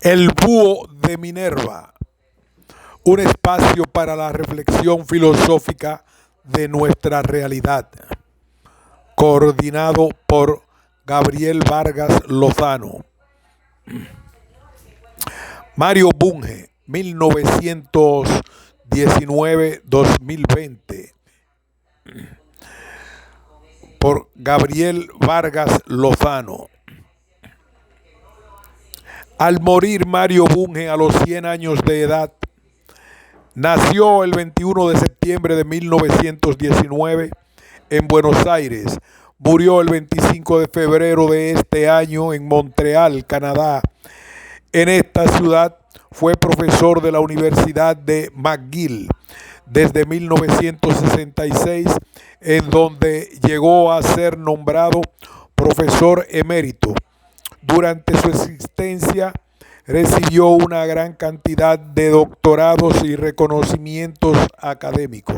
El búho de Minerva, un espacio para la reflexión filosófica de nuestra realidad, coordinado por Gabriel Vargas Lozano. Mario Bunge, 1919-2020, por Gabriel Vargas Lozano. Al morir Mario Bunge a los 100 años de edad, nació el 21 de septiembre de 1919 en Buenos Aires. Murió el 25 de febrero de este año en Montreal, Canadá. En esta ciudad fue profesor de la Universidad de McGill desde 1966, en donde llegó a ser nombrado profesor emérito. Durante su existencia recibió una gran cantidad de doctorados y reconocimientos académicos.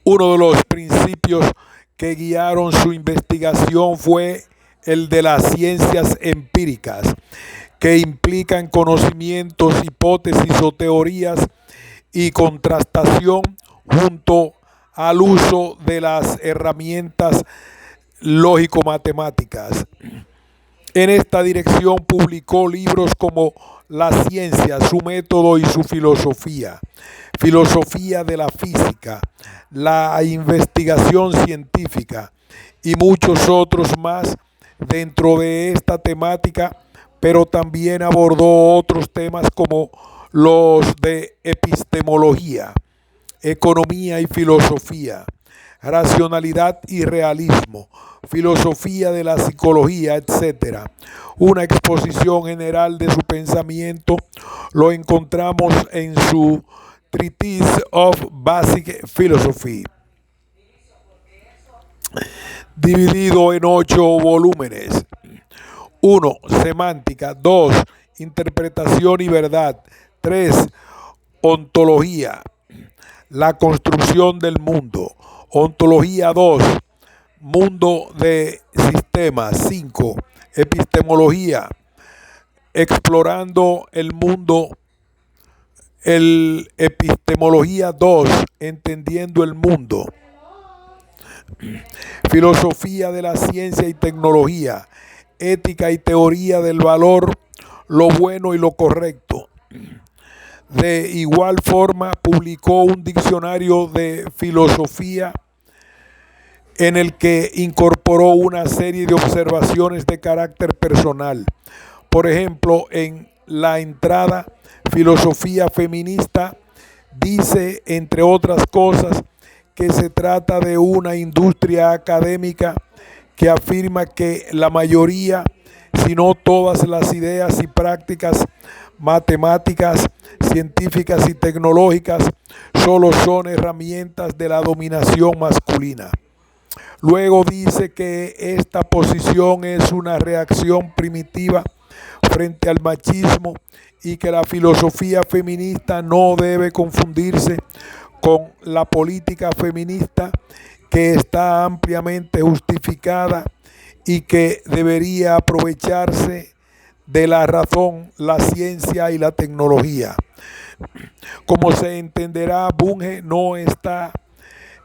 Uno de los principios que guiaron su investigación fue el de las ciencias empíricas, que implican conocimientos, hipótesis o teorías y contrastación junto al uso de las herramientas lógico-matemáticas. En esta dirección publicó libros como La ciencia, su método y su filosofía, Filosofía de la física, La investigación científica y muchos otros más dentro de esta temática, pero también abordó otros temas como los de epistemología, economía y filosofía, racionalidad y realismo, filosofía de la psicología, etc. Una exposición general de su pensamiento lo encontramos en su Treatise of Basic Philosophy, dividido en 8 volúmenes. 1. Semántica. 2. Interpretación y verdad. 3. Ontología. La construcción del mundo. Ontología 2. Mundo de sistemas. 5. Epistemología. Explorando el mundo. Epistemología 2. Entendiendo el mundo. Filosofía de la ciencia y tecnología. Ética y teoría del valor, lo bueno y lo correcto. De igual forma, publicó un diccionario de filosofía en el que incorporó una serie de observaciones de carácter personal. Por ejemplo, en la entrada, Filosofía feminista, dice, entre otras cosas, que se trata de una industria académica que afirma que la mayoría, si no todas las ideas y prácticas matemáticas, científicas y tecnológicas solo son herramientas de la dominación masculina. Luego dice que esta posición es una reacción primitiva frente al machismo y que la filosofía feminista no debe confundirse con la política feminista, que está ampliamente justificada y que debería aprovecharse de la razón, la ciencia y la tecnología. Como se entenderá, Bunge no está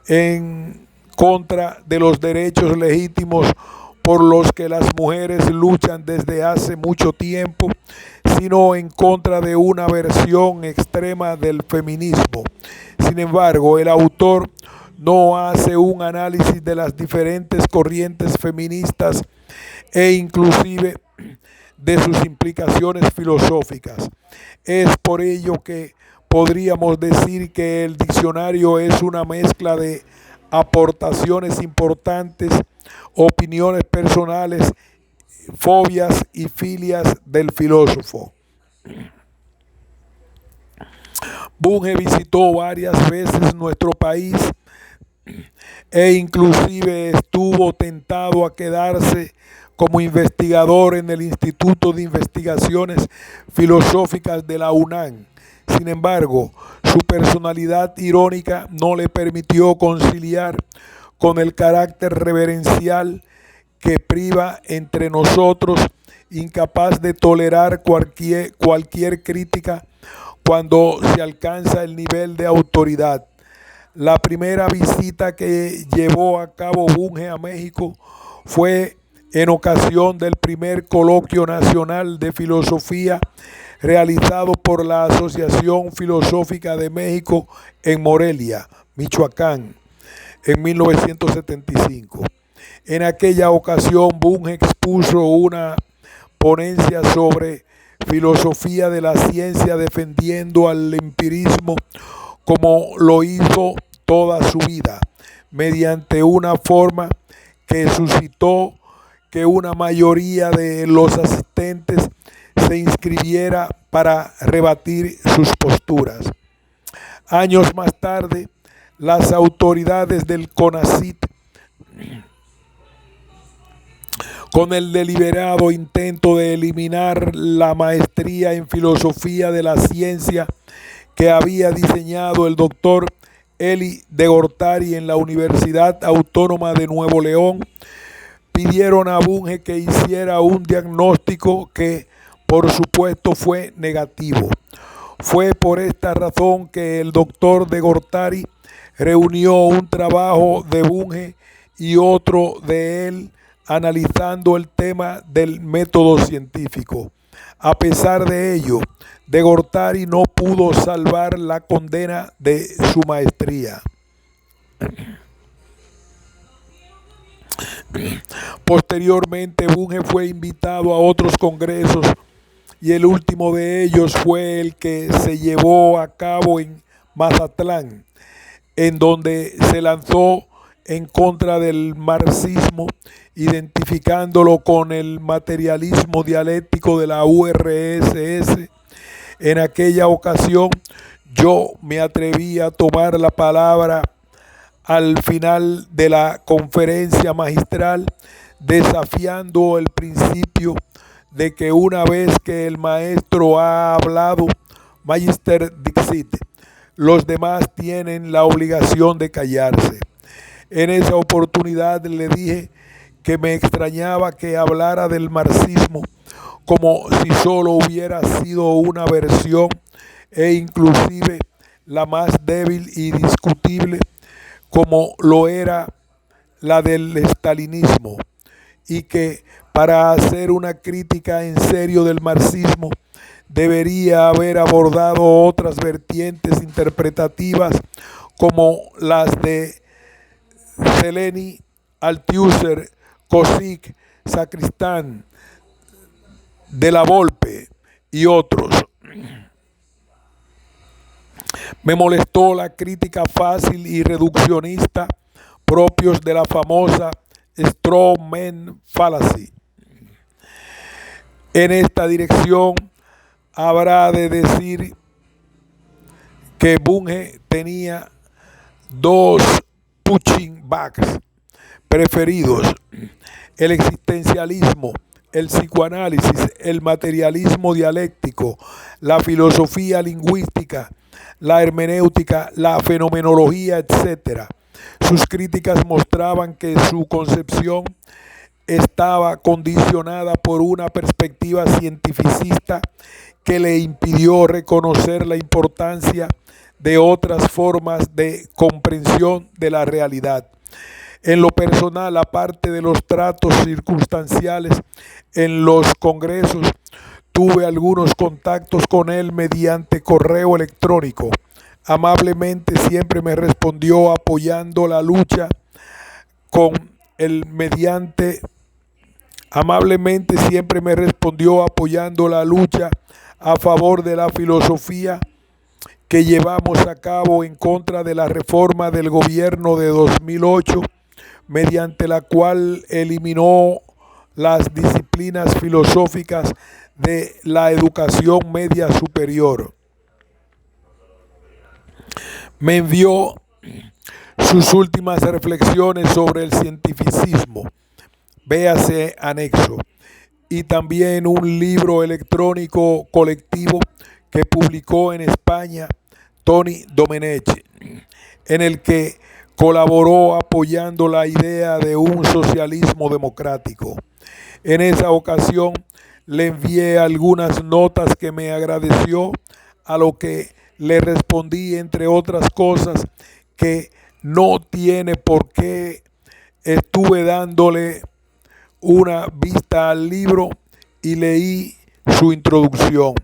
en contra de los derechos legítimos por los que las mujeres luchan desde hace mucho tiempo, sino en contra de una versión extrema del feminismo. Sin embargo, el autor no hace un análisis de las diferentes corrientes feministas e inclusive de sus implicaciones filosóficas. Es por ello que podríamos decir que el diccionario es una mezcla de aportaciones importantes, opiniones personales, fobias y filias del filósofo. Bunge visitó varias veces nuestro país e inclusive estuvo tentado a quedarse como investigador en el Instituto de Investigaciones Filosóficas de la UNAM. Sin embargo, su personalidad irónica no le permitió conciliar con el carácter reverencial que priva entre nosotros incapaz de tolerar cualquier crítica cuando se alcanza el nivel de autoridad. La primera visita que llevó a cabo Bunge a México fue en ocasión del primer coloquio nacional de filosofía realizado por la Asociación Filosófica de México en Morelia, Michoacán, en 1975. En aquella ocasión, Bunge expuso una ponencia sobre filosofía de la ciencia defendiendo al empirismo como lo hizo toda su vida, mediante una forma que suscitó que una mayoría de los asistentes se inscribiera para rebatir sus posturas. Años más tarde, las autoridades del CONACYT, con el deliberado intento de eliminar la maestría en filosofía de la ciencia que había diseñado el doctor Eli de Gortari en la Universidad Autónoma de Nuevo León, pidieron a Bunge que hiciera un diagnóstico que, por supuesto, fue negativo. Fue por esta razón que el doctor de Gortari reunió un trabajo de Bunge y otro de él analizando el tema del método científico. A pesar de ello, de Gortari no pudo salvar la condena de su maestría. Posteriormente, Bunge fue invitado a otros congresos y el último de ellos fue el que se llevó a cabo en Mazatlán, en donde se lanzó en contra del marxismo, identificándolo con el materialismo dialéctico de la URSS. En aquella ocasión yo me atreví a tomar la palabra al final de la conferencia magistral, desafiando el principio de que una vez que el maestro ha hablado, Magister Dixit, los demás tienen la obligación de callarse. En esa oportunidad le dije que me extrañaba que hablara del marxismo como si solo hubiera sido una versión e inclusive la más débil y discutible como lo era la del estalinismo, y que para hacer una crítica en serio del marxismo debería haber abordado otras vertientes interpretativas como las de Zeleny, Althusser, Kozik, Sacristán, de la Volpe y otros. Me molestó la crítica fácil y reduccionista propios de la famosa straw man fallacy. En esta dirección habrá de decir que Bunge tenía dos punching bags preferidos: el existencialismo, el psicoanálisis, el materialismo dialéctico, la filosofía lingüística, la hermenéutica, la fenomenología, etc. Sus críticas mostraban que su concepción estaba condicionada por una perspectiva cientificista que le impidió reconocer la importancia de otras formas de comprensión de la realidad. En lo personal, aparte de los tratos circunstanciales en los congresos, tuve algunos contactos con él mediante correo electrónico. Amablemente siempre me respondió apoyando la lucha a favor de la filosofía que llevamos a cabo en contra de la reforma del gobierno de 2008, mediante la cual eliminó las disciplinas filosóficas de la educación media superior. Me envió sus últimas reflexiones sobre el cientificismo, véase anexo, y también un libro electrónico colectivo que publicó en España Tony Domenech, en el que colaboró apoyando la idea de un socialismo democrático. En esa ocasión Le envié algunas notas que me agradeció, a lo que le respondí, entre otras cosas, que no tiene por qué. Estuve dándole una vista al libro y leí su introducción.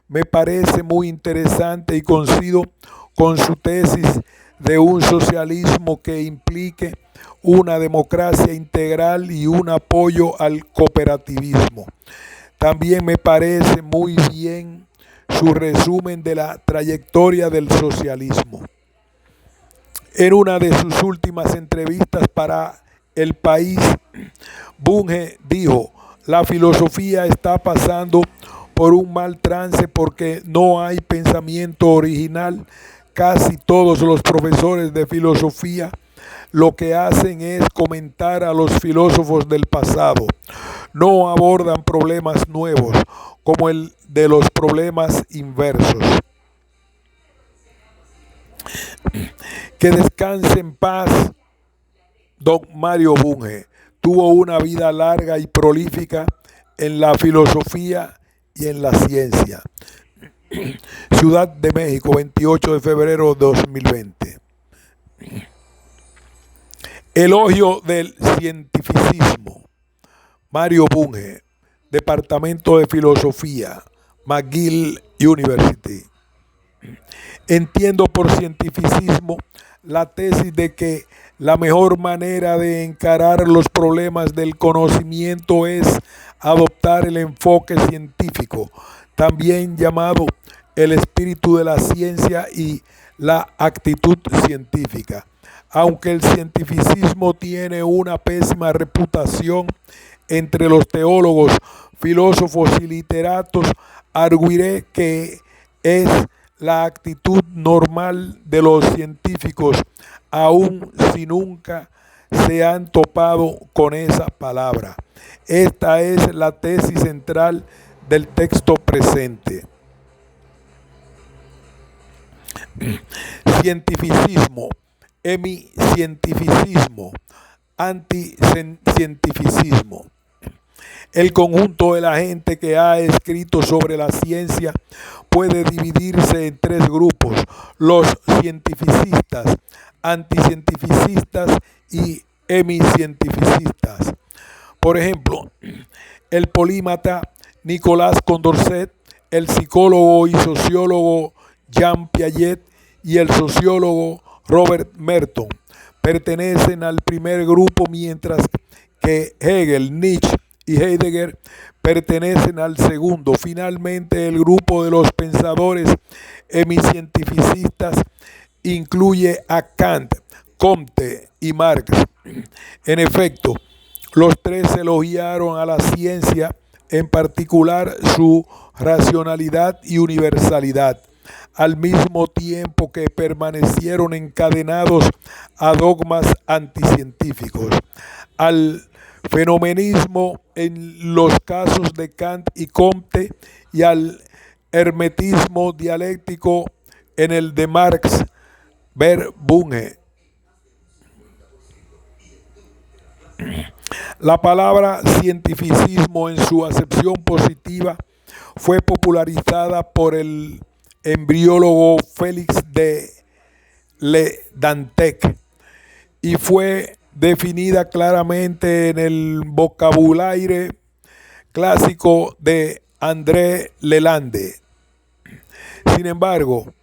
Me parece muy interesante y coincido con su tesis de un socialismo que implique una democracia integral y un apoyo al cooperativismo. También me parece muy bien su resumen de la trayectoria del socialismo. En una de sus últimas entrevistas para El País, Bunge dijo: la filosofía está pasando por un mal trance porque no hay pensamiento original. Casi todos los profesores de filosofía lo que hacen es comentar a los filósofos del pasado. No abordan problemas nuevos, como el de los problemas inversos. Que descanse en paz don Mario Bunge. Tuvo una vida larga y prolífica en la filosofía y en la ciencia. Ciudad de México, 28 de febrero de 2020. Elogio del cientificismo. Mario Bunge, Departamento de Filosofía, McGill University. Entiendo por cientificismo la tesis de que la mejor manera de encarar los problemas del conocimiento es adoptar el enfoque científico, también llamado el espíritu de la ciencia y la actitud científica. Aunque el cientificismo tiene una pésima reputación entre los teólogos, filósofos y literatos, arguiré que es la actitud normal de los científicos, aun si nunca se han topado con esa palabra. Esta es la tesis central del texto presente. Cientificismo, hemicientificismo, anticientificismo. El conjunto de la gente que ha escrito sobre la ciencia puede dividirse en tres grupos: los cientificistas, anticientificistas y hemicientificistas. Por ejemplo, el polímata Nicolás Condorcet, el psicólogo y sociólogo Jean Piaget y el sociólogo Robert Merton pertenecen al primer grupo, mientras que Hegel, Nietzsche y Heidegger pertenecen al segundo. Finalmente, el grupo de los pensadores hemicientificistas incluye a Kant, Comte y Marx. En efecto, los tres elogiaron a la ciencia, en particular su racionalidad y universalidad, al mismo tiempo que permanecieron encadenados a dogmas anticientíficos. Al fenomenismo en los casos de Kant y Comte y al hermetismo dialéctico en el de Marx, ver Bunge. La palabra cientificismo en su acepción positiva fue popularizada por el embriólogo Félix de Ledantec y fue definida claramente en el vocabulario clásico de André Lalande. Sin embargo,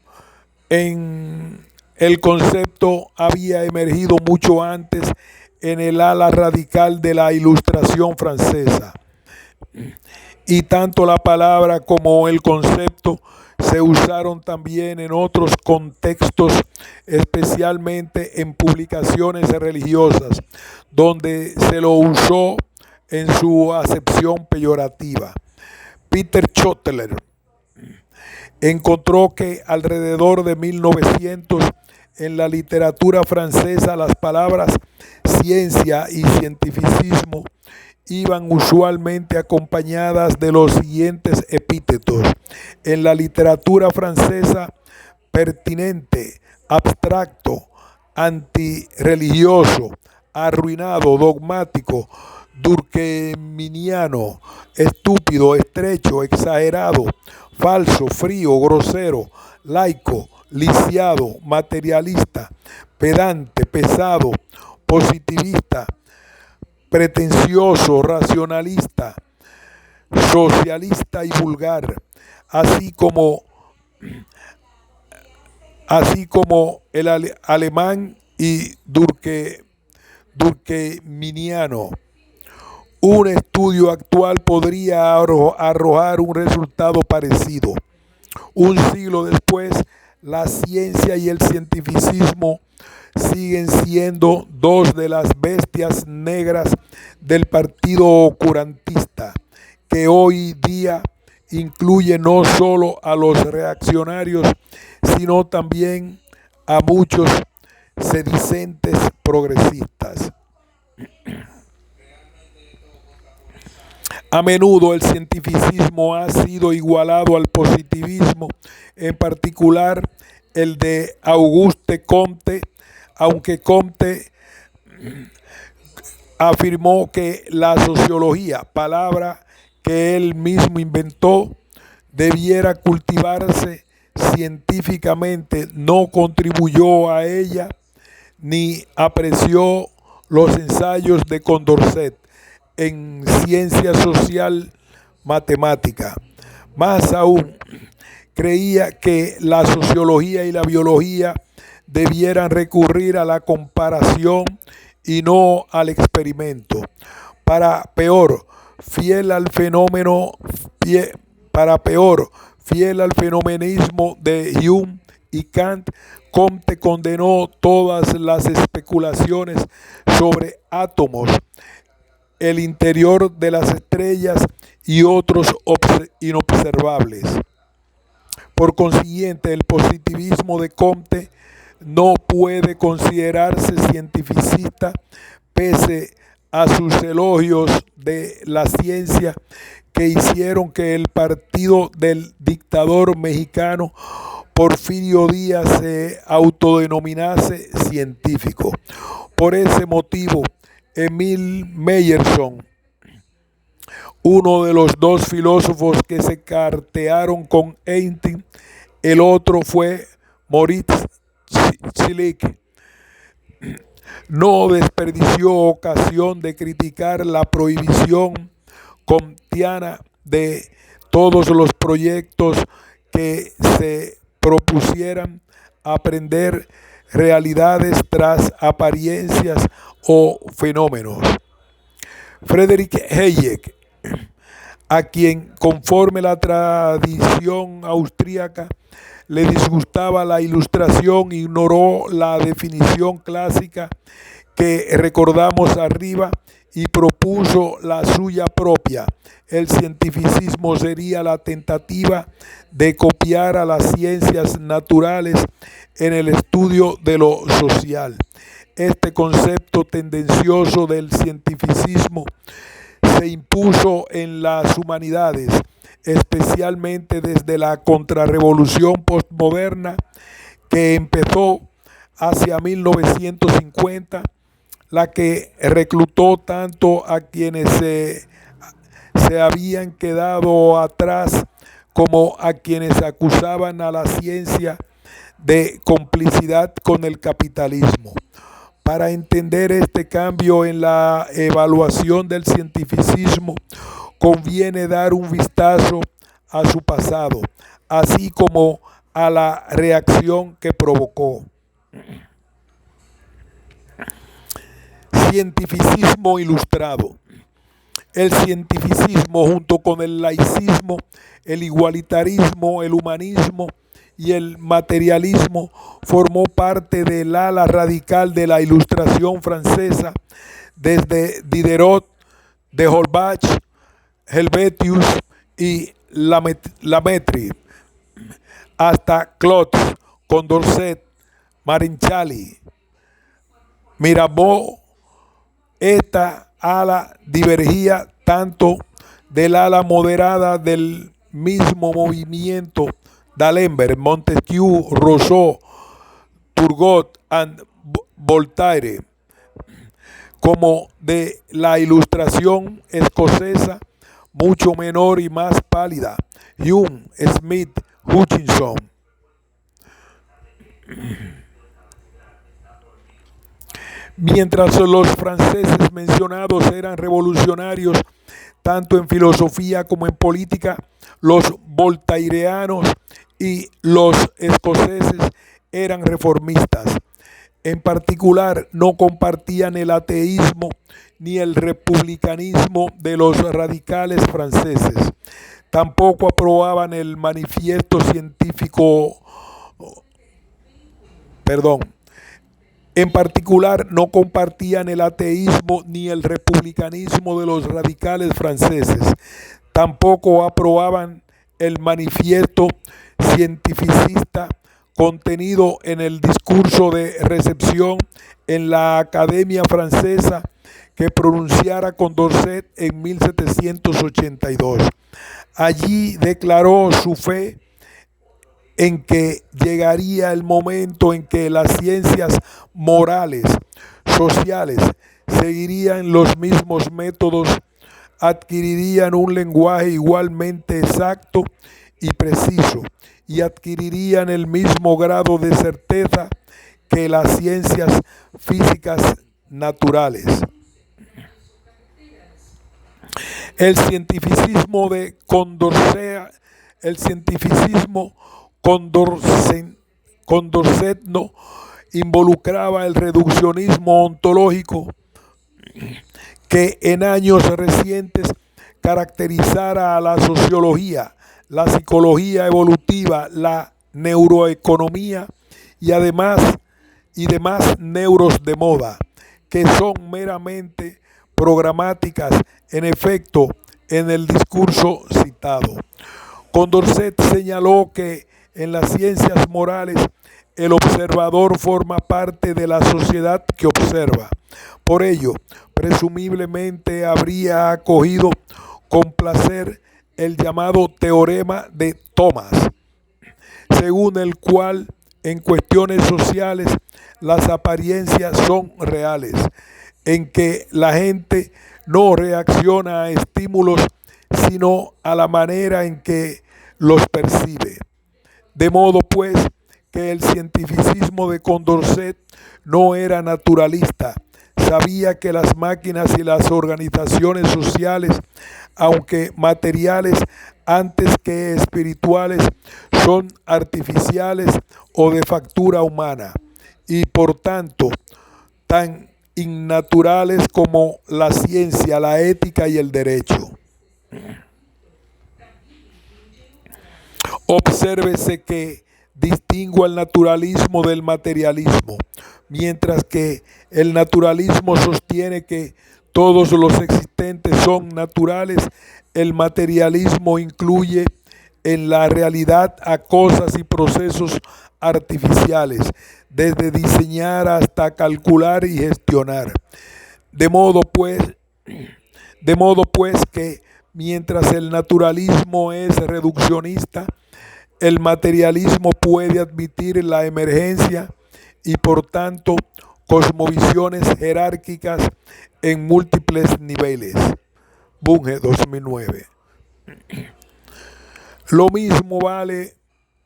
el concepto había emergido mucho antes en el ala radical de la Ilustración francesa, y tanto la palabra como el concepto se usaron también en otros contextos, especialmente en publicaciones religiosas, donde se lo usó en su acepción peyorativa. Peter Schottler encontró que alrededor de 1900 en la literatura francesa las palabras ciencia y cientificismo iban usualmente acompañadas de los siguientes epítetos: en la literatura francesa, pertinente, abstracto, antirreligioso, arruinado, dogmático, durkheimiano, estúpido, estrecho, exagerado, falso, frío, grosero, laico, lisiado, materialista, pedante, pesado, positivista, pretencioso, racionalista, socialista y vulgar, así como, así como el alemán y durkheimiano. Un estudio actual podría arrojar un resultado parecido. Un siglo después, la ciencia y el cientificismo siguen siendo dos de las bestias negras del partido oscurantista, que hoy día incluye no solo a los reaccionarios, sino también a muchos sedicentes progresistas. A menudo el cientificismo ha sido igualado al positivismo, en particular el de Auguste Comte, aunque Comte afirmó que la sociología, palabra que él mismo inventó, debiera cultivarse científicamente, no contribuyó a ella ni apreció los ensayos de Condorcet en ciencia social matemática. Más aún, creía que la sociología y la biología debieran recurrir a la comparación y no al experimento. Para peor, fiel al fenómeno, para peor, fiel al fenomenismo de Hume y Kant, Comte condenó todas las especulaciones sobre átomos, el interior de las estrellas y otros inobservables. Por consiguiente, el positivismo de Comte no puede considerarse cientificista pese a sus elogios de la ciencia que hicieron que el partido del dictador mexicano Porfirio Díaz se autodenominase científico. Por ese motivo, Emil Meyerson, uno de los dos filósofos que se cartearon con Einstein, el otro fue Moritz Schlick, no desperdició ocasión de criticar la prohibición comtiana de todos los proyectos que se propusieran aprender realidades tras apariencias o fenómenos. Friedrich Hayek, a quien, conforme la tradición austríaca, le disgustaba la ilustración, ignoró la definición clásica que recordamos arriba y propuso la suya propia. El cientificismo sería la tentativa de copiar a las ciencias naturales en el estudio de lo social. Este concepto tendencioso del cientificismo se impuso en las humanidades, especialmente desde la contrarrevolución postmoderna que empezó hacia 1950, la que reclutó tanto a quienes se habían quedado atrás como a quienes acusaban a la ciencia de complicidad con el capitalismo. Para entender este cambio en la evaluación del cientificismo, conviene dar un vistazo a su pasado, así como a la reacción que provocó. Cientificismo ilustrado. El cientificismo, junto con el laicismo, el igualitarismo, el humanismo y el materialismo, formó parte del ala radical de la Ilustración francesa, desde Diderot, de Holbach, Helvetius y Lamettrie, hasta Klotz, Condorcet, Marinchali, Mirabeau. Esta ala divergía tanto del ala moderada del mismo movimiento d'Alembert, Montesquieu, Rousseau, Turgot y Voltaire, como de la Ilustración escocesa, mucho menor y más pálida. Hume, Smith, Hutchinson. Mientras los franceses mencionados eran revolucionarios tanto en filosofía como en política, los voltaireanos y los escoceses eran reformistas. En particular, no compartían el ateísmo ni el republicanismo de los radicales franceses. Tampoco aprobaban el manifiesto científico, En particular, no compartían el ateísmo ni el republicanismo de los radicales franceses. Tampoco aprobaban el manifiesto cientificista contenido en el discurso de recepción en la Academia Francesa que pronunciara Condorcet en 1782. Allí declaró su fe en que llegaría el momento en que las ciencias morales, sociales, seguirían los mismos métodos, adquirirían un lenguaje igualmente exacto y preciso, y adquirirían el mismo grado de certeza que las ciencias físicas naturales. El cientificismo de Condorcet, condorcetno involucraba el reduccionismo ontológico que en años recientes caracterizara a la sociología, la psicología evolutiva, la neuroeconomía y demás neuros de moda, que son meramente programáticas, en efecto, en el discurso citado. Condorcet señaló que en las ciencias morales el observador forma parte de la sociedad que observa. Por ello, presumiblemente habría acogido con placer el llamado teorema de Thomas, según el cual en cuestiones sociales las apariencias son reales, en que la gente no reacciona a estímulos sino a la manera en que los percibe. De modo pues que el cientificismo de Condorcet no era naturalista, sabía que las máquinas y las organizaciones sociales, aunque materiales antes que espirituales, son artificiales o de factura humana, y por tanto tan innaturales como la ciencia, la ética y el derecho. Obsérvese que distingo el naturalismo del materialismo. Mientras que el naturalismo sostiene que todos los existentes son naturales, el materialismo incluye en la realidad a cosas y procesos artificiales, desde diseñar hasta calcular y gestionar. De modo pues que mientras el naturalismo es reduccionista, el materialismo puede admitir la emergencia y por tanto cosmovisiones jerárquicas en múltiples niveles. Bunge, 2009. Lo mismo vale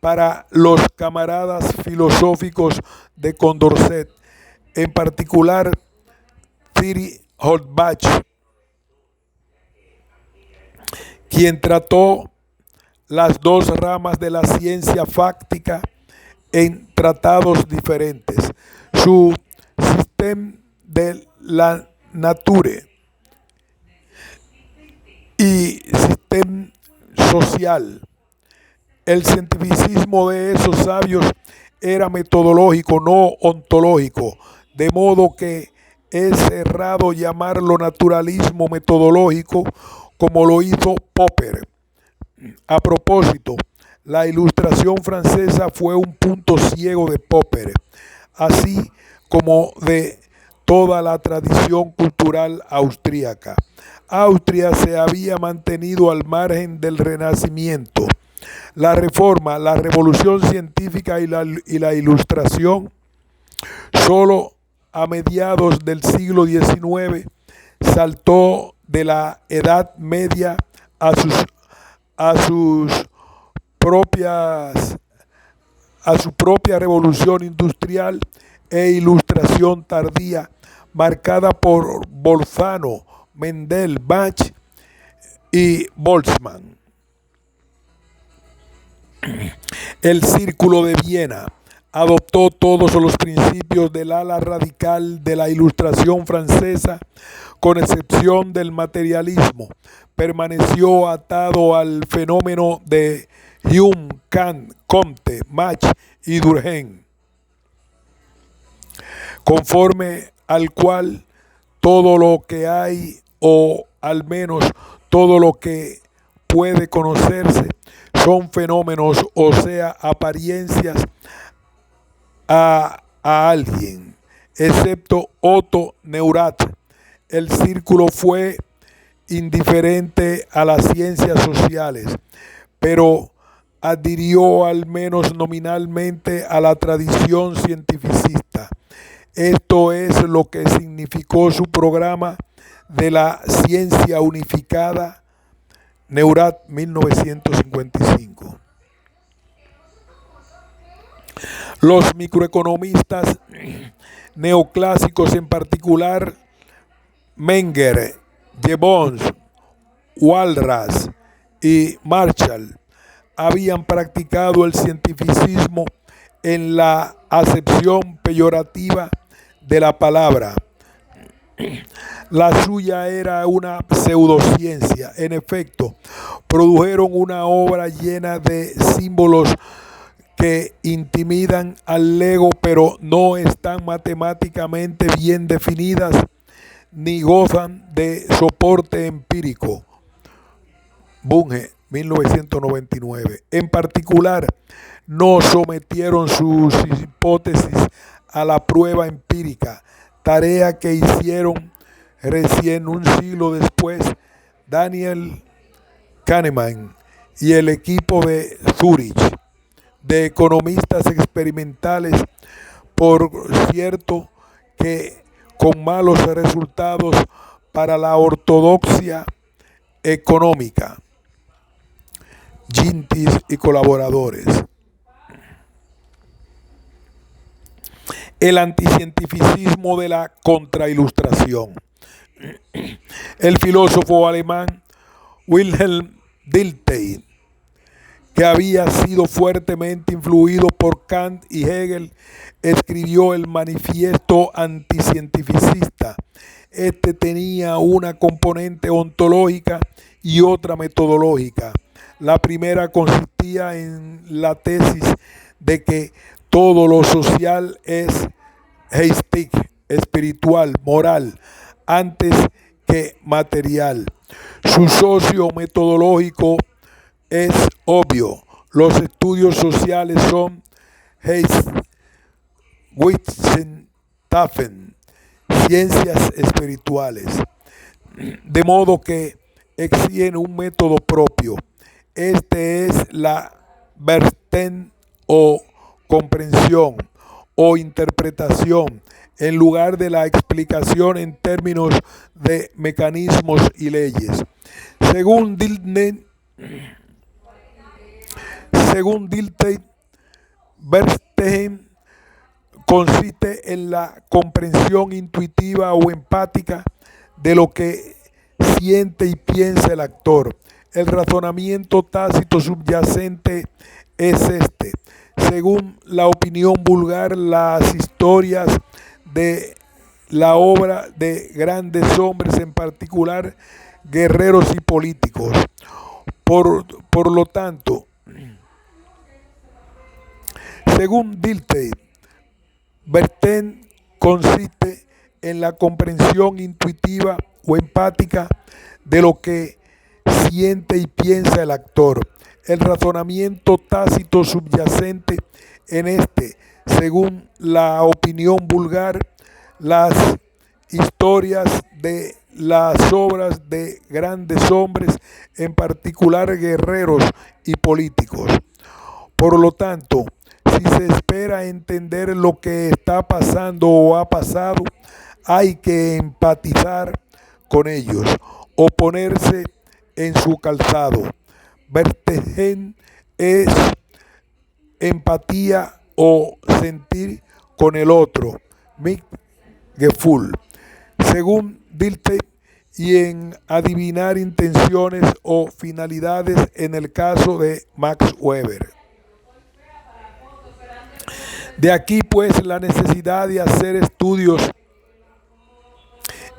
para los camaradas filosóficos de Condorcet, en particular Thierry Holzbach, quien trató las dos ramas de la ciencia fáctica en tratados diferentes. Su Système de la Nature y Système social. El cientificismo de esos sabios era metodológico, no ontológico, de modo que es errado llamarlo naturalismo metodológico como lo hizo Popper. A propósito, la Ilustración francesa fue un punto ciego de Popper, así como de toda la tradición cultural austríaca. Austria se había mantenido al margen del Renacimiento. La Reforma, la Revolución Científica y la Ilustración solo a mediados del siglo XIX saltó de la Edad Media a sus propias a su propia revolución industrial e ilustración tardía, marcada por Bolzano, Mendel, Bach y Boltzmann. El Círculo de Viena adoptó todos los principios del ala radical de la Ilustración francesa, con excepción del materialismo. Permaneció atado al fenómeno de Hume, Kant, Comte, Mach y Durkheim, conforme al cual todo lo que hay, o al menos todo lo que puede conocerse, son fenómenos, o sea, apariencias a alguien, excepto Otto Neurath. El círculo fue indiferente a las ciencias sociales, pero adhirió al menos nominalmente a la tradición cientificista. Esto es lo que significó su programa de la ciencia unificada, Neurath, 1955. Los microeconomistas neoclásicos, en particular Menger, Jevons, Walras y Marshall, habían practicado el cientificismo en la acepción peyorativa de la palabra. La suya era una pseudociencia. En efecto, produjeron una obra llena de símbolos que intimidan al ego, pero no están matemáticamente bien definidas ni gozan de soporte empírico. Bunge, 1999. En particular, no sometieron sus hipótesis a la prueba empírica, tarea que hicieron recién un siglo después Daniel Kahneman y el equipo de Zurich, de economistas experimentales, por cierto, que con malos resultados para la ortodoxia económica. Gintis y colaboradores. El anticientificismo de la contrailustración. El filósofo alemán Wilhelm Dilthey, que había sido fuertemente influido por Kant y Hegel, escribió el Manifiesto Anticientificista. Este tenía una componente ontológica y otra metodológica. La primera consistía en la tesis de que todo lo social es geistig, espiritual, moral, antes que material. Su socio metodológico es obvio. Los estudios sociales son Geisteswissenschaften, ciencias espirituales, de modo que exigen un método propio. Este es la Verstehen o comprensión o interpretación, en lugar de la explicación en términos de mecanismos y leyes. Según Dilthey, Verstehen consiste en la comprensión intuitiva o empática de lo que siente y piensa el actor. El razonamiento tácito subyacente es este. Según la opinión vulgar, las historias de la obra de grandes hombres, en particular guerreros y políticos. Por lo tanto, según Dilthey, Verstehen consiste en la comprensión intuitiva o empática de lo que siente y piensa el actor. El razonamiento tácito subyacente en este, según la opinión vulgar, las historias de las obras de grandes hombres, en particular guerreros y políticos. Por lo tanto, Si se espera entender lo que está pasando o ha pasado, hay que empatizar con ellos o ponerse en su calzado. Verstehen es empatía o sentir con el otro. Mitgefühl, según Dilthey, y en adivinar intenciones o finalidades en el caso de Max Weber. De aquí pues la necesidad de hacer estudios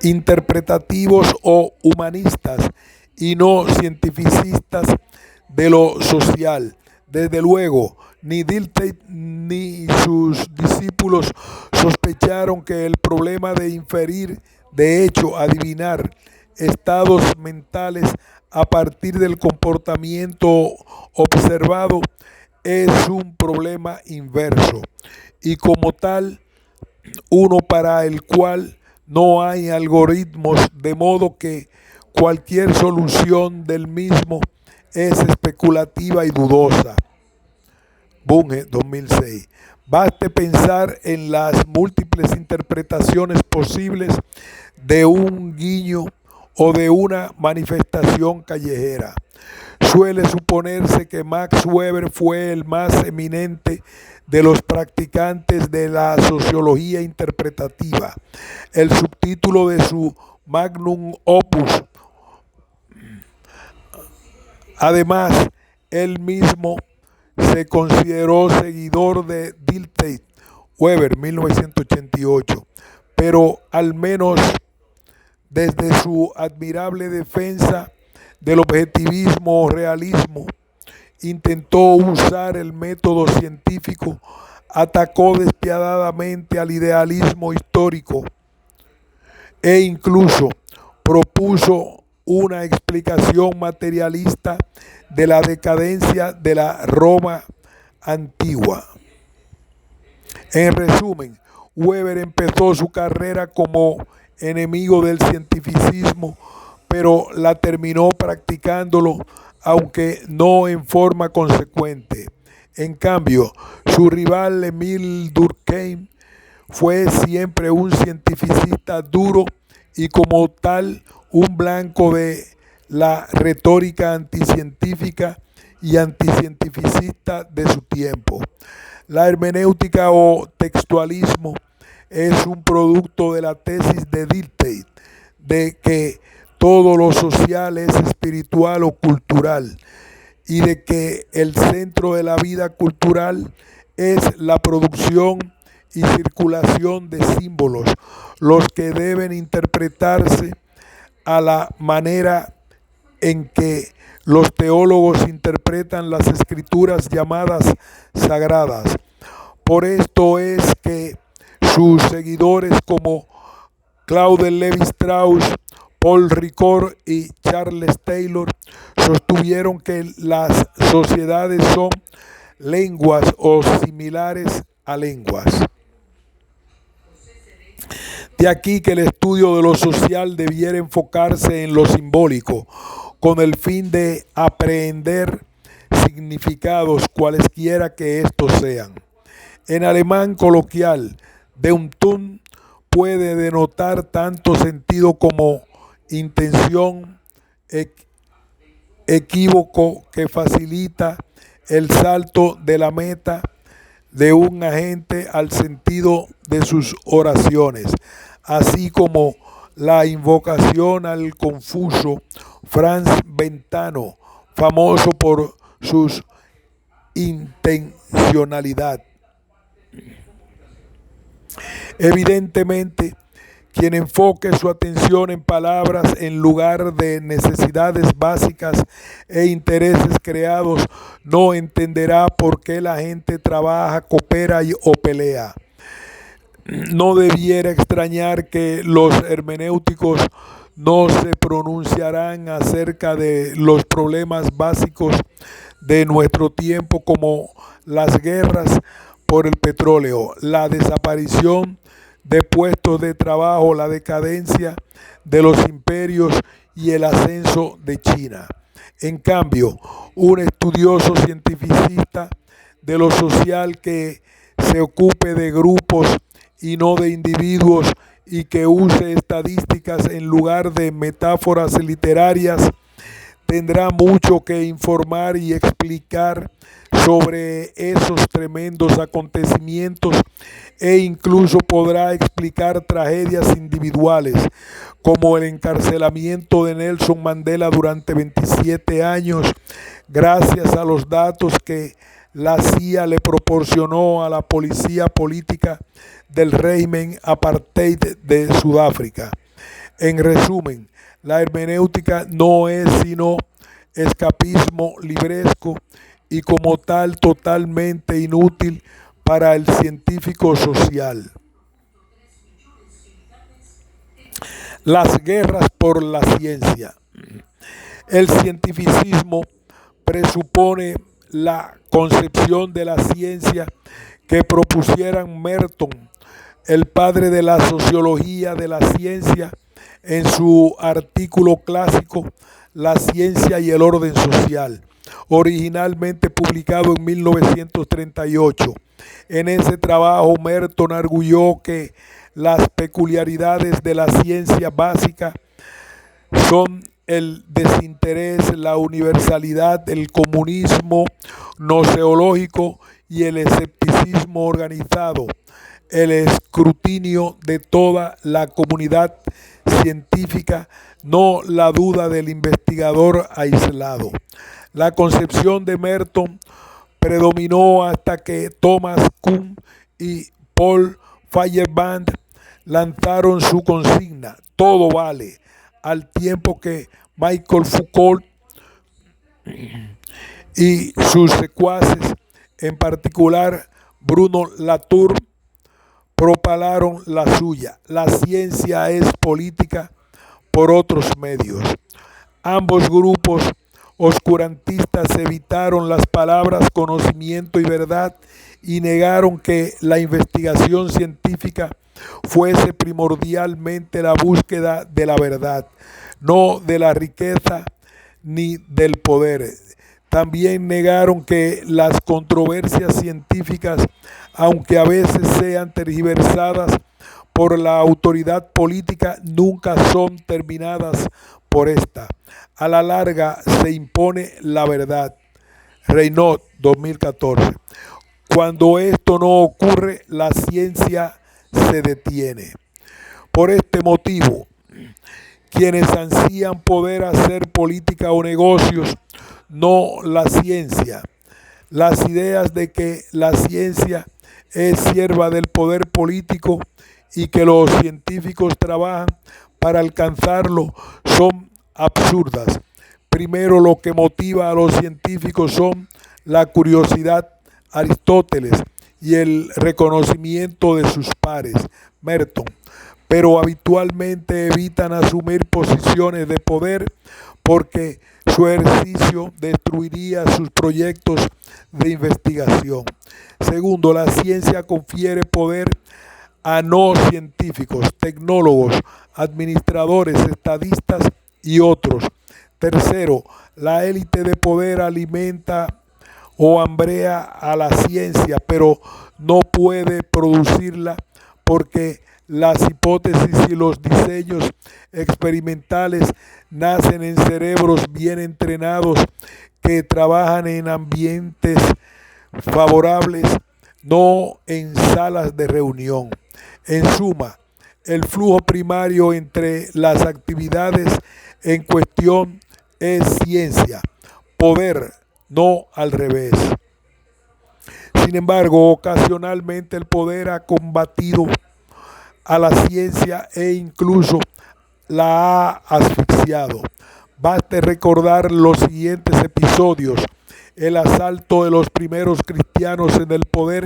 interpretativos o humanistas y no cientificistas de lo social. Desde luego, ni Dilthey ni sus discípulos sospecharon que el problema de inferir, de hecho adivinar, estados mentales a partir del comportamiento observado es un problema inverso y como tal uno para el cual no hay algoritmos, de modo que cualquier solución del mismo es especulativa y dudosa. Bunge, 2006. Baste pensar en las múltiples interpretaciones posibles de un guiño o de una manifestación callejera. Suele suponerse que Max Weber fue el más eminente de los practicantes de la sociología interpretativa. El subtítulo de su magnum opus. Además, él mismo se consideró seguidor de Dilthey, Weber, 1988, pero al menos desde su admirable defensa del objetivismo o realismo, intentó usar el método científico, atacó despiadadamente al idealismo histórico e incluso propuso una explicación materialista de la decadencia de la Roma antigua. En resumen, Weber empezó su carrera como enemigo del cientificismo, pero la terminó practicándolo, aunque no en forma consecuente. En cambio, su rival Émile Durkheim fue siempre un cientificista duro y como tal un blanco de la retórica anticientífica y anticientificista de su tiempo. La hermenéutica o textualismo es un producto de la tesis de Dilthey de que todo lo social es espiritual o cultural y de que el centro de la vida cultural es la producción y circulación de símbolos, los que deben interpretarse a la manera en que los teólogos interpretan las escrituras llamadas sagradas. Por esto es que sus seguidores como Claude Lévi-Strauss, Paul Ricoeur y Charles Taylor sostuvieron que las sociedades son lenguas o similares a lenguas. De aquí que el estudio de lo social debiera enfocarse en lo simbólico, con el fin de aprehender significados cualesquiera que estos sean. En alemán coloquial, Deutung puede denotar tanto sentido como intención, equívoco que facilita el salto de la meta de un agente al sentido de sus oraciones, así como la invocación al confuso Franz Brentano, famoso por su intencionalidad. Evidentemente, quien enfoque su atención en palabras en lugar de necesidades básicas e intereses creados no entenderá por qué la gente trabaja, coopera o pelea. No debiera extrañar que los hermenéuticos no se pronunciarán acerca de los problemas básicos de nuestro tiempo como las guerras por el petróleo, la desaparición de puestos de trabajo, la decadencia de los imperios y el ascenso de China. En cambio, un estudioso cientificista de lo social que se ocupe de grupos y no de individuos y que use estadísticas en lugar de metáforas literarias, tendrá mucho que informar y explicar sobre esos tremendos acontecimientos e incluso podrá explicar tragedias individuales como el encarcelamiento de Nelson Mandela durante 27 años gracias a los datos que la CIA le proporcionó a la policía política del régimen apartheid de Sudáfrica. En resumen, la hermenéutica no es sino escapismo libresco y como tal totalmente inútil para el científico social. Las guerras por la ciencia. El cientificismo presupone la concepción de la ciencia que propusieran Merton, el padre de la sociología de la ciencia, en su artículo clásico La ciencia y el orden social, originalmente publicado en 1938. En ese trabajo, Merton arguyó que las peculiaridades de la ciencia básica son el desinterés, la universalidad, el comunismo gnoseológico y el escepticismo organizado, el escrutinio de toda la comunidad científica, no la duda del investigador aislado. La concepción de Merton predominó hasta que Thomas Kuhn y Paul Feyerabend lanzaron su consigna, todo vale, al tiempo que Michael Foucault y sus secuaces, en particular Bruno Latour, propalaron la suya. La ciencia es política por otros medios. Ambos grupos oscurantistas evitaron las palabras conocimiento y verdad y negaron que la investigación científica fuese primordialmente la búsqueda de la verdad, no de la riqueza ni del poder. También negaron que las controversias científicas, aunque a veces sean tergiversadas por la autoridad política, nunca son terminadas por esta. A la larga se impone la verdad. Reynaud, 2014. Cuando esto no ocurre, la ciencia se detiene. Por este motivo, quienes ansían poder hacer política o negocios, no la ciencia. Las ideas de que la ciencia es sierva del poder político y que los científicos trabajan para alcanzarlo son absurdas. Primero, lo que motiva a los científicos son la curiosidad, Aristóteles, y el reconocimiento de sus pares, Merton, pero habitualmente evitan asumir posiciones de poder porque su ejercicio destruiría sus proyectos de investigación. Segundo, la ciencia confiere poder a no científicos, tecnólogos, administradores, estadistas y otros. Tercero, la élite de poder alimenta o hambrea a la ciencia, pero no puede producirla porque las hipótesis y los diseños experimentales nacen en cerebros bien entrenados que trabajan en ambientes favorables, no en salas de reunión. En suma, el flujo primario entre las actividades en cuestión es ciencia, poder, no al revés. Sin embargo, ocasionalmente el poder ha combatido a la ciencia e incluso la ha asfixiado. Baste recordar los siguientes episodios: el asalto de los primeros cristianos en el poder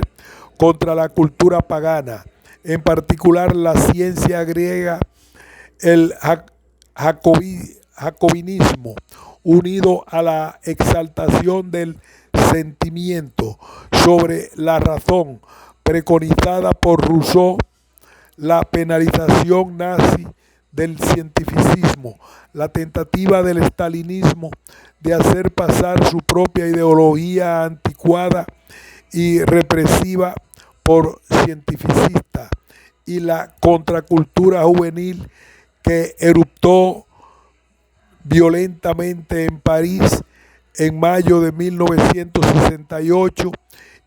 contra la cultura pagana, en particular la ciencia griega, el jacobinismo, unido a la exaltación del sentimiento sobre la razón preconizada por Rousseau, la penalización nazi del cientificismo, la tentativa del stalinismo de hacer pasar su propia ideología anticuada y represiva por cientificistas, y la contracultura juvenil que eruptó violentamente en París en mayo de 1968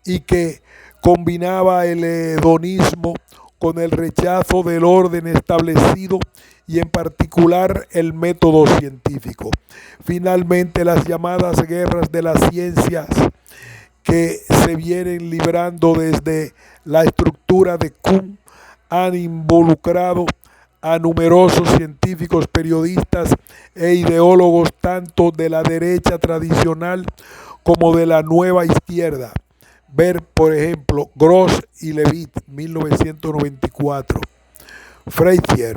y que combinaba el hedonismo con el rechazo del orden establecido y en particular el método científico. Finalmente, las llamadas guerras de las ciencias que se vienen librando desde la estructura de Kuhn han involucrado a numerosos científicos, periodistas e ideólogos tanto de la derecha tradicional como de la nueva izquierda. Ver, por ejemplo, Gross y Levitt, 1994, Frazier,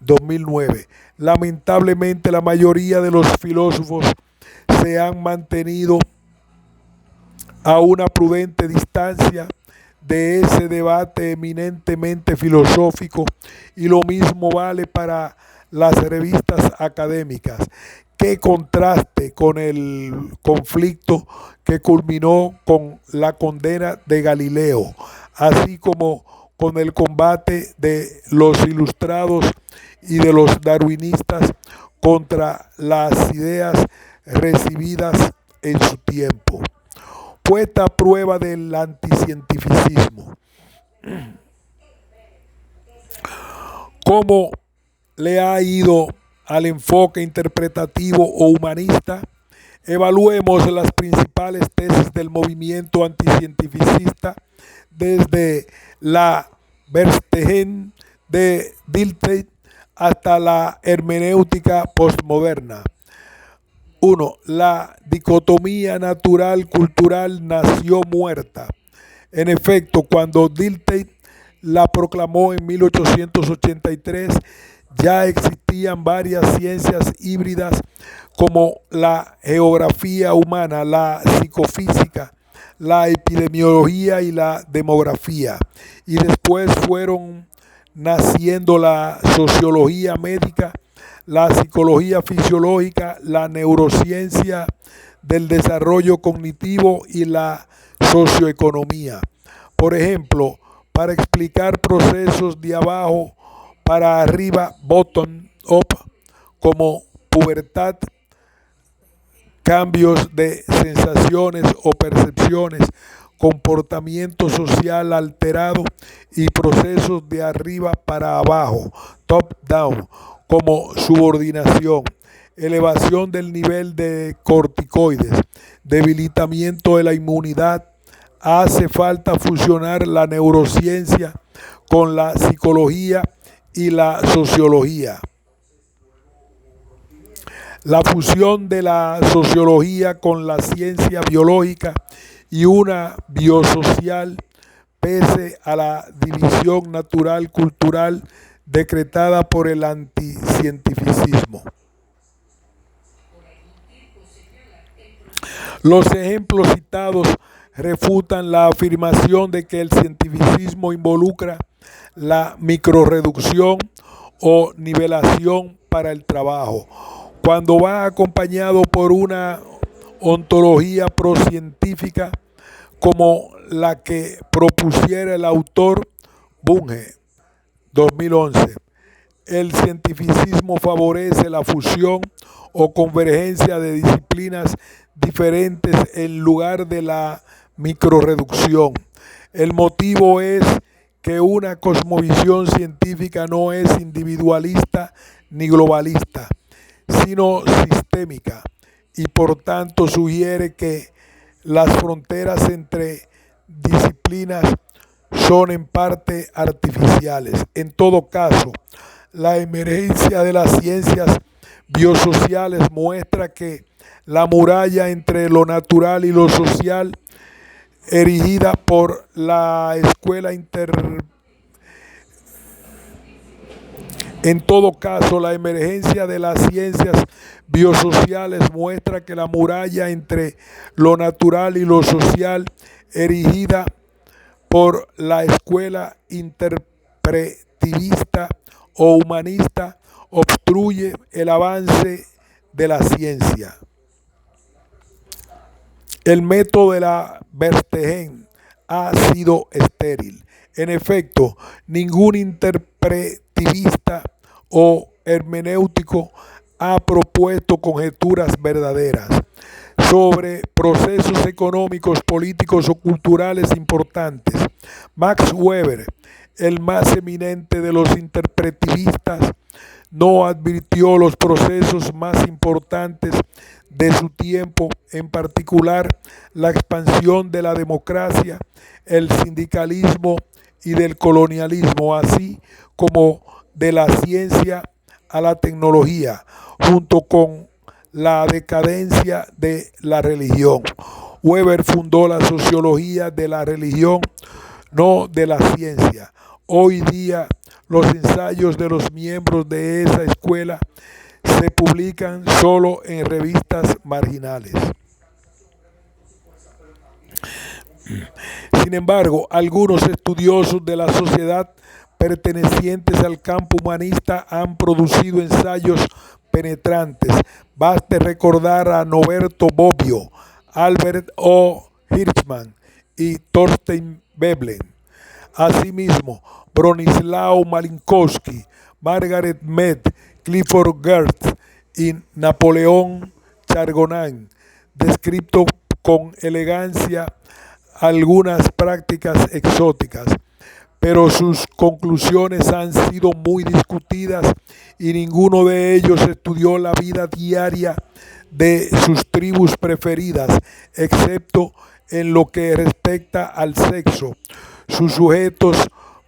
2009. Lamentablemente, la mayoría de los filósofos se han mantenido a una prudente distancia de ese debate eminentemente filosófico, y lo mismo vale para las revistas académicas. Qué contraste con el conflicto que culminó con la condena de Galileo, así como con el combate de los ilustrados y de los darwinistas contra las ideas recibidas en su tiempo. Puesta a prueba del anticientificismo. ¿Cómo le ha ido al enfoque interpretativo o humanista? Evaluemos las principales tesis del movimiento anticientificista desde la Verstehen de Dilthey hasta la hermenéutica postmoderna. 1. La dicotomía natural-cultural nació muerta. En efecto, cuando Dilthey la proclamó en 1883, ya existían varias ciencias híbridas como la geografía humana, la psicofísica, la epidemiología y la demografía. Y después fueron naciendo la sociología médica, la psicología fisiológica, la neurociencia del desarrollo cognitivo y la socioeconomía. Por ejemplo, para explicar procesos de abajo para arriba, bottom up, como pubertad, cambios de sensaciones o percepciones, comportamiento social alterado, y procesos de arriba para abajo, top down, como subordinación, elevación del nivel de corticoides, debilitamiento de la inmunidad. Hace falta fusionar la neurociencia con la psicología y la sociología. La fusión de la sociología con la ciencia biológica y una biosocial, pese a la división natural-cultural decretada por el anticientificismo. Los ejemplos citados refutan la afirmación de que el cientificismo involucra la microrreducción o nivelación para el trabajo, cuando va acompañado por una ontología procientífica como la que propusiera el autor Bunge, 2011. El cientificismo favorece la fusión o convergencia de disciplinas diferentes en lugar de la microrreducción. El motivo es que una cosmovisión científica no es individualista ni globalista, sino sistémica, y por tanto sugiere que las fronteras entre disciplinas son en parte artificiales. En todo caso, la emergencia de las ciencias biosociales muestra que la muralla entre lo natural y lo social, erigida por la escuela En todo caso, la emergencia de las ciencias biosociales muestra que la muralla entre lo natural y lo social, erigida por la escuela interpretivista o humanista, obstruye el avance de la ciencia. El método de la Verstehen ha sido estéril. En efecto, ningún interpretivista o hermenéutico ha propuesto conjeturas verdaderas sobre procesos económicos, políticos o culturales importantes. Max Weber, el más eminente de los interpretivistas, no advirtió los procesos más importantes de su tiempo, en particular la expansión de la democracia, el sindicalismo y del colonialismo, así como de la ciencia a la tecnología, junto con la decadencia de la religión. Weber fundó la sociología de la religión, no de la ciencia. Hoy día los ensayos de los miembros de esa escuela se publican solo en revistas marginales. Sin embargo, algunos estudiosos de la sociedad pertenecientes al campo humanista han producido ensayos penetrantes. Baste recordar a Norberto Bobbio, Albert O. Hirschman y Thorstein Veblen. Asimismo, Bronislaw Malinowski, Margaret Mead, Clifford Geertz y Napoleón Chagnon, descrito con elegancia algunas prácticas exóticas, pero sus conclusiones han sido muy discutidas y ninguno de ellos estudió la vida diaria de sus tribus preferidas, excepto en lo que respecta al sexo. Sus sujetos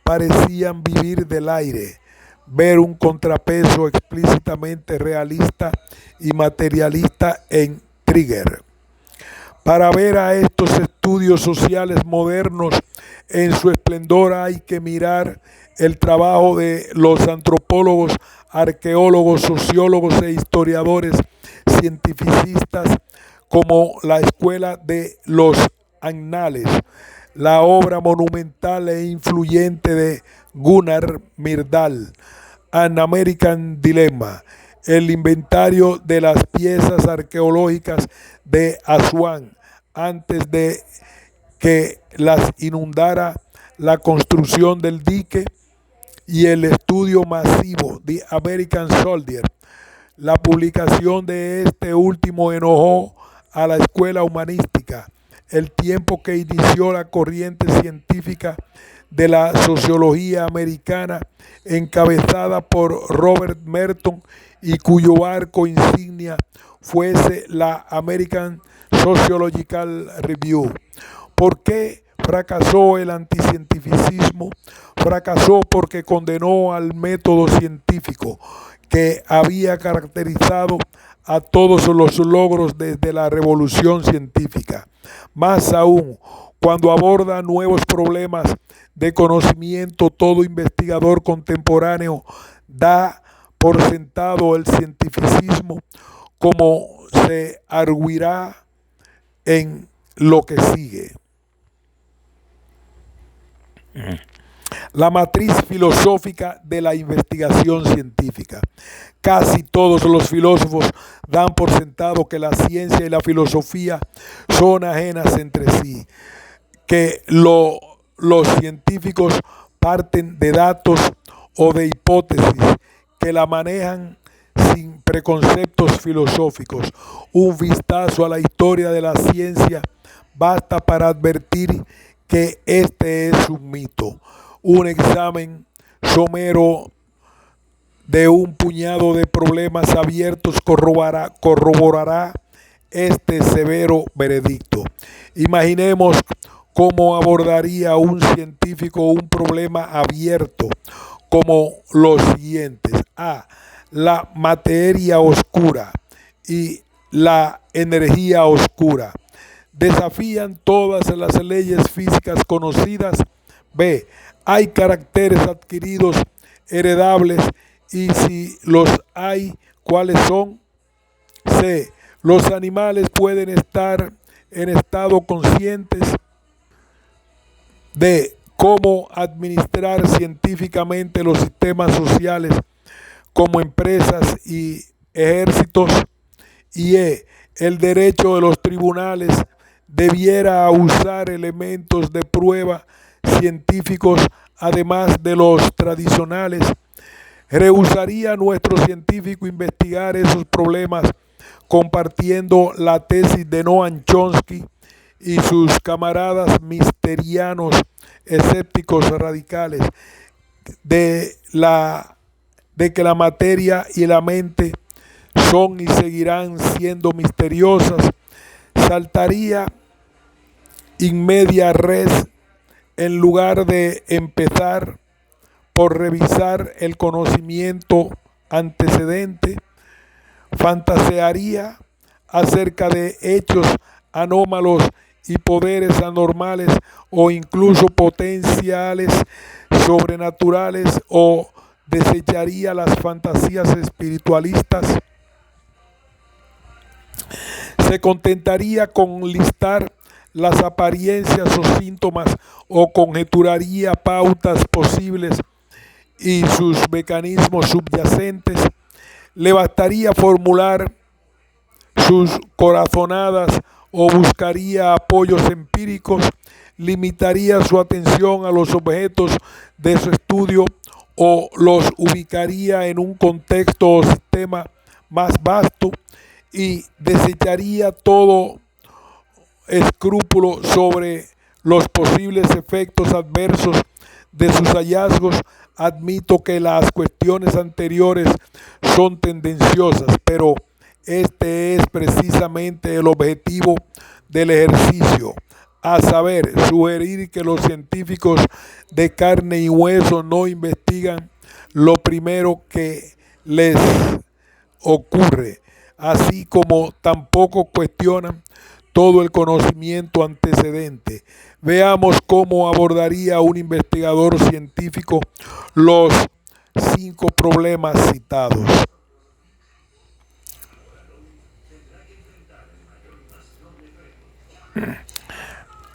parecían vivir del aire, ver un contrapeso explícitamente realista y materialista en Trigger. Para ver a estos estudios sociales modernos en su esplendor hay que mirar el trabajo de los antropólogos, arqueólogos, sociólogos e historiadores cientificistas como la Escuela de los Annales, la obra monumental e influyente de Gunnar Myrdal, An American Dilemma, el inventario de las piezas arqueológicas de Asuán antes de que las inundara la construcción del dique, y el estudio masivo The American Soldier. La publicación de este último enojó a la escuela humanística, el tiempo que inició la corriente científica de la sociología americana encabezada por Robert Merton y cuyo barco insignia fuese la American Sociological Review. ¿Por qué fracasó el anticientificismo? Fracasó porque condenó al método científico que había caracterizado a todos los logros desde la revolución científica. Más aún, cuando aborda nuevos problemas de conocimiento, todo investigador contemporáneo da por sentado el cientificismo, como se arguirá en lo que sigue. La matriz filosófica de la investigación científica. Casi todos los filósofos dan por sentado que la ciencia y la filosofía son ajenas entre sí, que los científicos parten de datos o de hipótesis, que la manejan sin preconceptos filosóficos. Un vistazo a la historia de la ciencia basta para advertir que este es un mito. Un examen somero de un puñado de problemas abiertos corroborará este severo veredicto. Imaginemos cómo abordaría un científico un problema abierto como los siguientes. A. La materia oscura y la energía oscura desafían todas las leyes físicas conocidas. B. Hay caracteres adquiridos heredables y si los hay, ¿cuáles son? C. Los animales pueden estar en estado conscientes. D. Cómo administrar científicamente los sistemas sociales como empresas y ejércitos. Y E. El derecho de los tribunales debiera usar elementos de prueba científicos además de los tradicionales, rehusaría nuestro científico investigar esos problemas compartiendo la tesis de Noam Chomsky y sus camaradas misterianos escépticos radicales de que la materia y la mente son y seguirán siendo misteriosas, saltaría in media res en lugar de empezar por revisar el conocimiento antecedente, fantasearía acerca de hechos anómalos y poderes anormales o incluso potenciales sobrenaturales o desecharía las fantasías espiritualistas. Se contentaría con listar las apariencias o síntomas o conjeturaría pautas posibles y sus mecanismos subyacentes. Le bastaría formular sus corazonadas o buscaría apoyos empíricos, limitaría su atención a los objetos de su estudio o los ubicaría en un contexto o sistema más vasto y desecharía todo escrúpulo sobre los posibles efectos adversos de sus hallazgos. Admito que las cuestiones anteriores son tendenciosas, pero este es precisamente el objetivo del ejercicio, a saber, sugerir que los científicos de carne y hueso no investigan lo primero que les ocurre, así como tampoco cuestionan todo el conocimiento antecedente. Veamos cómo abordaría un investigador científico los 5 problemas citados.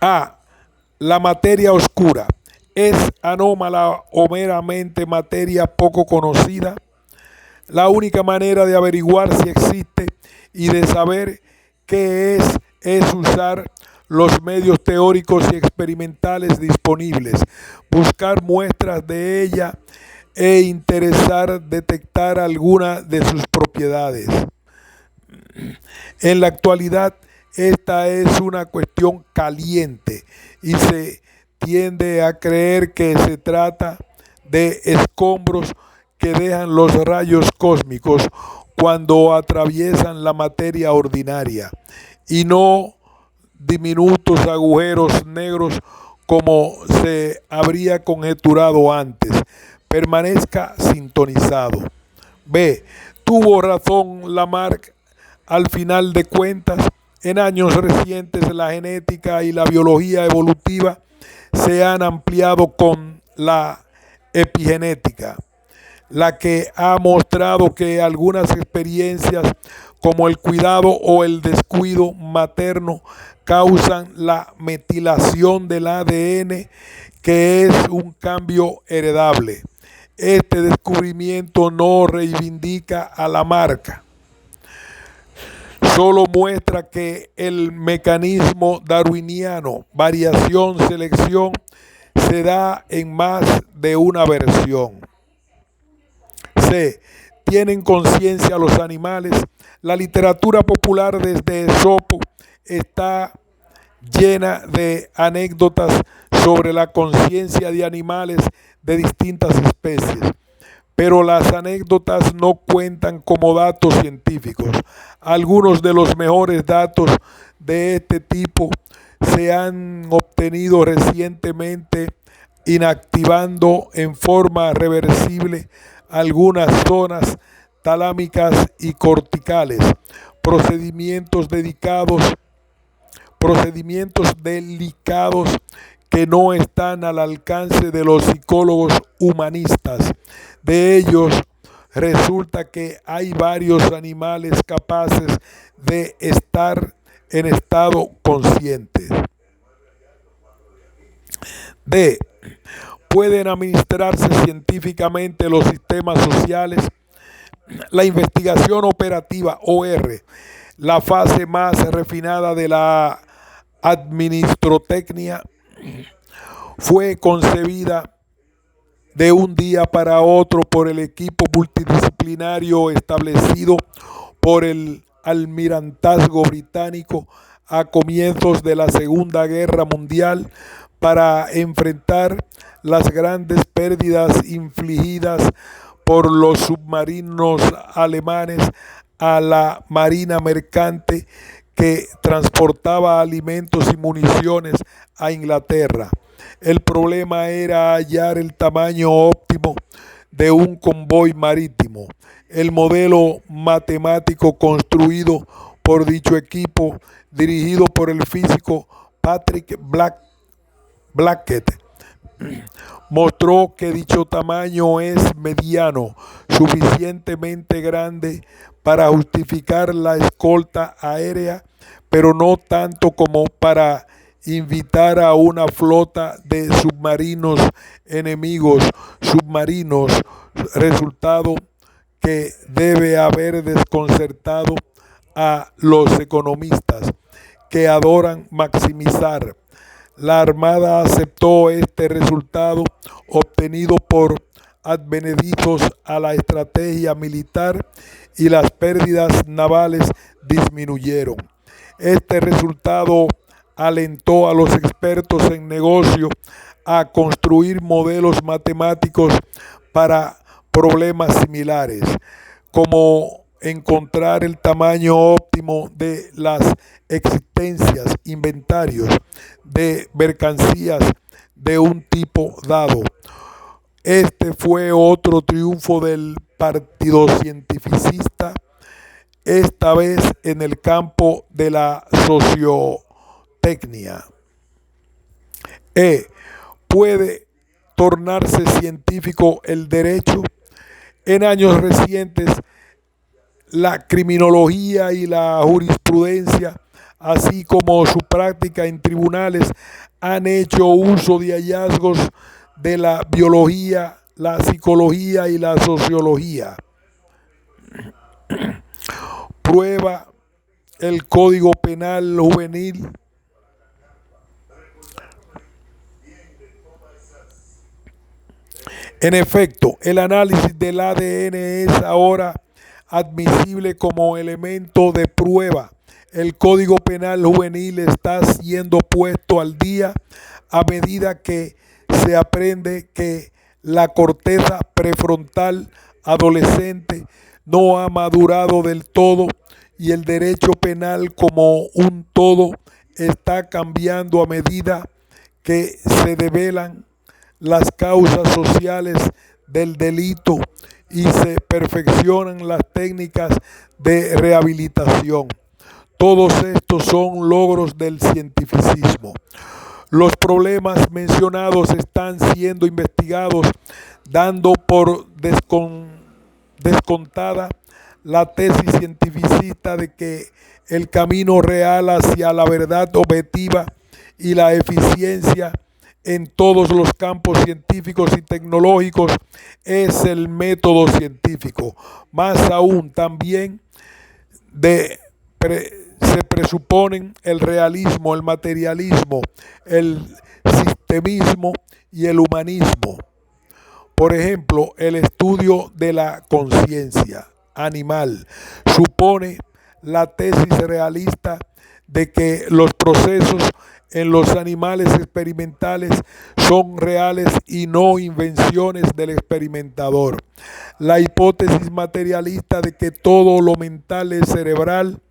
A. La materia oscura. ¿Es anómala o meramente materia poco conocida? La única manera de averiguar si existe y de saber qué es usar los medios teóricos y experimentales disponibles, buscar muestras de ella e interesar detectar alguna de sus propiedades. En la actualidad, esta es una cuestión caliente y se tiende a creer que se trata de escombros que dejan los rayos cósmicos cuando atraviesan la materia ordinaria y no diminutos agujeros negros como se habría conjeturado antes. Permanezca sintonizado. B. Tuvo razón Lamarck al final de cuentas. En años recientes la genética y la biología evolutiva se han ampliado con la epigenética, la que ha mostrado que algunas experiencias como el cuidado o el descuido materno causan la metilación del ADN, que es un cambio heredable. Este descubrimiento no reivindica a Lamarck, solo muestra que el mecanismo darwiniano, variación-selección, se da en más de una versión. C. ¿Tienen conciencia los animales? La literatura popular desde Esopo está llena de anécdotas sobre la conciencia de animales de distintas especies, pero las anécdotas no cuentan como datos científicos. Algunos de los mejores datos de este tipo se han obtenido recientemente inactivando en forma reversible algunas zonas talámicas y corticales, procedimientos delicados que no están al alcance de los psicólogos humanistas. De ellos resulta que hay varios animales capaces de estar en estado consciente. D. Pueden administrarse científicamente los sistemas sociales. La investigación operativa, OR, la fase más refinada de la Administrotecnia fue concebida de un día para otro por el equipo multidisciplinario establecido por el almirantazgo británico a comienzos de la Segunda Guerra Mundial para enfrentar las grandes pérdidas infligidas por los submarinos alemanes a la marina mercante que transportaba alimentos y municiones a Inglaterra. El problema era hallar el tamaño óptimo de un convoy marítimo. El modelo matemático construido por dicho equipo, dirigido por el físico Patrick Blackett, mostró que dicho tamaño es mediano, suficientemente grande para justificar la escolta aérea, pero no tanto como para invitar a una flota de submarinos enemigos submarinos, resultado que debe haber desconcertado a los economistas que adoran maximizar. La Armada aceptó este resultado obtenido por advenedizos a la estrategia militar y las pérdidas navales disminuyeron. Este resultado alentó a los expertos en negocio a construir modelos matemáticos para problemas similares, como encontrar el tamaño óptimo de las existencias, inventarios de mercancías de un tipo dado. Este fue otro triunfo del partido cientificista, esta vez en el campo de la sociotecnia. ¿Puede tornarse científico el derecho? En años recientes, la criminología y la jurisprudencia, así como su práctica en tribunales, han hecho uso de hallazgos de la biología, la psicología y la sociología. Prueba el Código Penal Juvenil. En efecto, el análisis del ADN es ahora admisible como elemento de prueba. El Código Penal Juvenil está siendo puesto al día a medida que se aprende que la corteza prefrontal adolescente no ha madurado del todo y el derecho penal como un todo está cambiando a medida que se develan las causas sociales del delito y se perfeccionan las técnicas de rehabilitación. Todos estos son logros del cientificismo. Los problemas mencionados están siendo investigados, dando por descontada la tesis cientificista de que el camino real hacia la verdad objetiva y la eficiencia en todos los campos científicos y tecnológicos es el método científico. Más aún, también se presuponen el realismo, el materialismo, el sistemismo y el humanismo. Por ejemplo, el estudio de la conciencia animal supone la tesis realista de que los procesos en los animales experimentales son reales y no invenciones del experimentador. La hipótesis materialista de que todo lo mental es cerebral.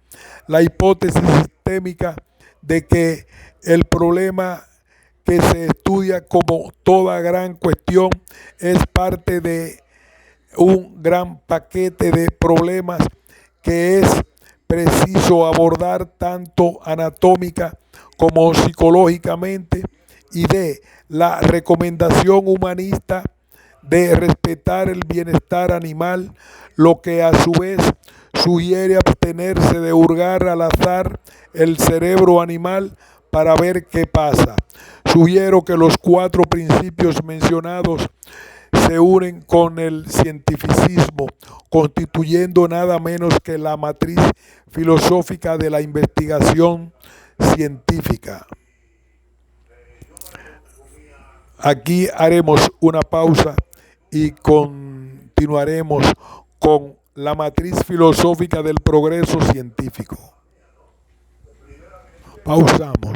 La hipótesis sistémica de que el problema que se estudia como toda gran cuestión es parte de un gran paquete de problemas que es preciso abordar tanto anatómica como psicológicamente, y de la recomendación humanista de respetar el bienestar animal, lo que a su vez sugiere abstenerse de hurgar al azar el cerebro animal para ver qué pasa. Sugiero que los 4 principios mencionados se unen con el cientificismo, constituyendo nada menos que la matriz filosófica de la investigación científica. Aquí haremos una pausa y continuaremos con la matriz filosófica del progreso científico. Pausamos.